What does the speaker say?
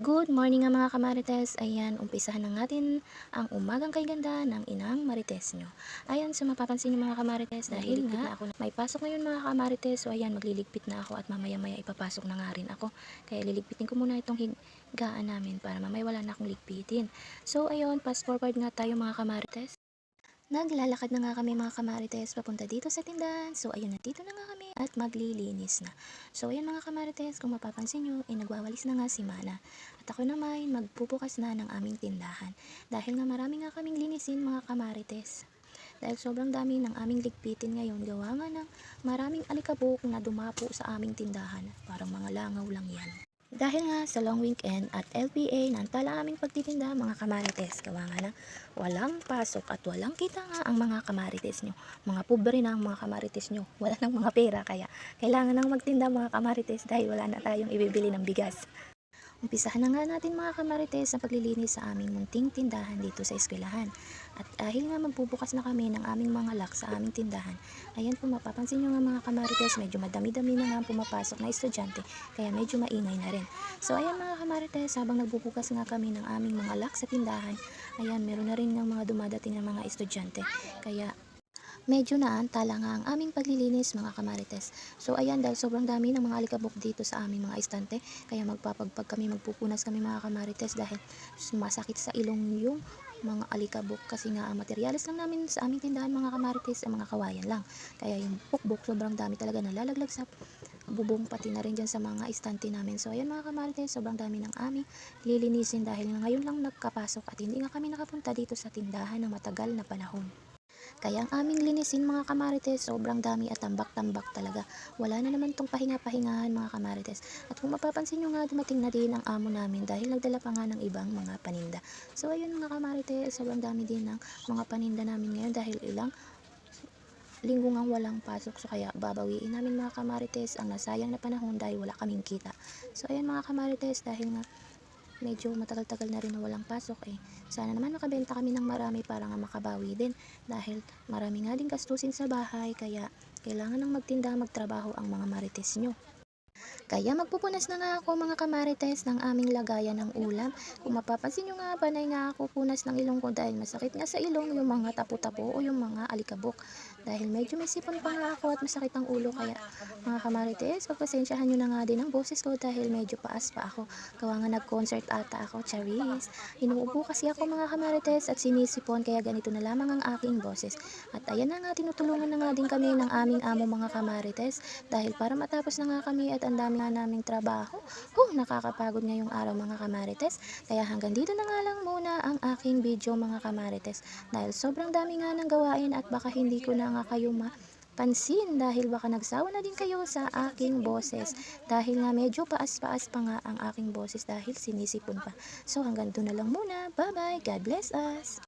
Good morning nga mga kamarites. Ayan, umpisahan na natin ang umagang kay ganda ng inang marites nyo. Ayan, so mapapansin nyo mga kamarites dahil nga ako may pasok ngayon mga kamarites. So ayan, magliligpit na ako at mamaya-maya ipapasok na nga rin ako. Kaya liligpitin ko muna itong higaan namin para mamaya wala na akong ligpitin. So ayun, fast forward nga tayo mga kamarites. Naglalakad na nga kami mga kamarites papunta dito sa tindahan. So ayun, nandito na nga kami at maglilinis na. So ayun mga kamarites, kung mapapansin nyo, nagwawalis na nga si Mana. At ako naman magbubukas na ng aming tindahan. Dahil nga marami nga kaming linisin mga kamarites. Dahil sobrang dami ng aming ligpitin ngayon, gawa nga ng maraming alikabok na dumapo sa aming tindahan. Parang mga langaw lang yan. Dahil nga sa long weekend at LPA, nantala aming pagtitinda mga kamarites. Gawa nga ng walang pasok at walang kita nga ang mga kamarites nyo. Mga pobre na ang mga kamarites nyo. Wala nang mga pera kaya kailangan nang magtinda mga kamarites dahil wala na tayong ibibili ng bigas. Umpisahan na nga natin mga kamarites ang paglilinis sa aming munting tindahan dito sa eskwelahan. At dahil nga magbubukas na kami ng aming mga lock sa aming tindahan, ayan po mapapansin nyo nga mga kamarites, medyo madami-dami na nga pumapasok na estudyante, kaya medyo maingay na rin. So ayan mga kamarites, habang nagbubukas nga kami ng aming mga lock sa tindahan, ayan meron na rin ng mga dumadating ng mga estudyante. Kaya medyo naantala nga ang aming paglilinis mga kamarites. So ayan, dahil sobrang dami ng mga alikabok dito sa aming mga estante, kaya magpapagpag kami, magpupunas kami mga kamarites dahil masakit sa ilong yung mga alikabok kasi nga ang materyales lang namin sa aming tindahan mga kamarites ay mga kawayan lang. Kaya yung pukbok sobrang dami talaga nalalaglag sa bubong pati na rin dyan sa mga estante namin. So ayan mga kamarites, sobrang dami ng aming lilinisin dahil ngayon lang nagkapasok at hindi nga kami nakapunta dito sa tindahan ng matagal na panahon. Kaya ang aming linisin mga kamarites, sobrang dami at tambak-tambak talaga. Wala na naman tong pahinga-pahingahan mga kamarites. At kung mapapansin nyo nga, dumating na din ang amo namin dahil nagdala pa nga ng ibang mga paninda. So ayun mga kamarites, sobrang dami din ng mga paninda namin ngayon dahil ilang linggo ngang walang pasok. So kaya babawiin namin mga kamarites ang nasayang na panahon dahil wala kaming kita. So ayun mga kamarites, dahil nga medyo matagal-tagal na rin na walang pasok sana naman makabenta kami ng marami para nga makabawi din dahil marami nga din gastusin sa bahay, kaya kailangan ng magtinda, magtrabaho ang mga marites nyo. Kaya magpupunas na nga ako mga kamarites ng aming lagayan ng ulam. Kung mapapansin nyo nga, panay nga ako punas ng ilong ko dahil masakit nga sa ilong yung mga tapo-tapo o yung mga alikabok. Dahil medyo may sipon pa nga ako at masakit ang ulo, kaya mga kamarites, pagpasensyahan nyo na nga din ang boses ko dahil medyo paas pa ako. Gawa nga nag-concert ata ako, charis. Inuubo kasi ako mga kamarites at sinisipon, kaya ganito na lamang ang aking boses. At ayan na nga, tinutulungan na nga din kami ng aming amo mga kamarites dahil para matapos na nga kami at ang dami nga naming trabaho. Nakakapagod ngayong araw mga kamarites. Kaya hanggang dito na nga lang muna ang aking video mga kamarites. Dahil sobrang dami nga ng gawain at baka hindi ko na nga kayo pansin dahil baka nagsawa na din kayo sa aking boses dahil nga medyo paas-paas pa nga ang aking boses dahil sinisipon pa. So hanggang doon na lang muna. Bye bye. God bless us.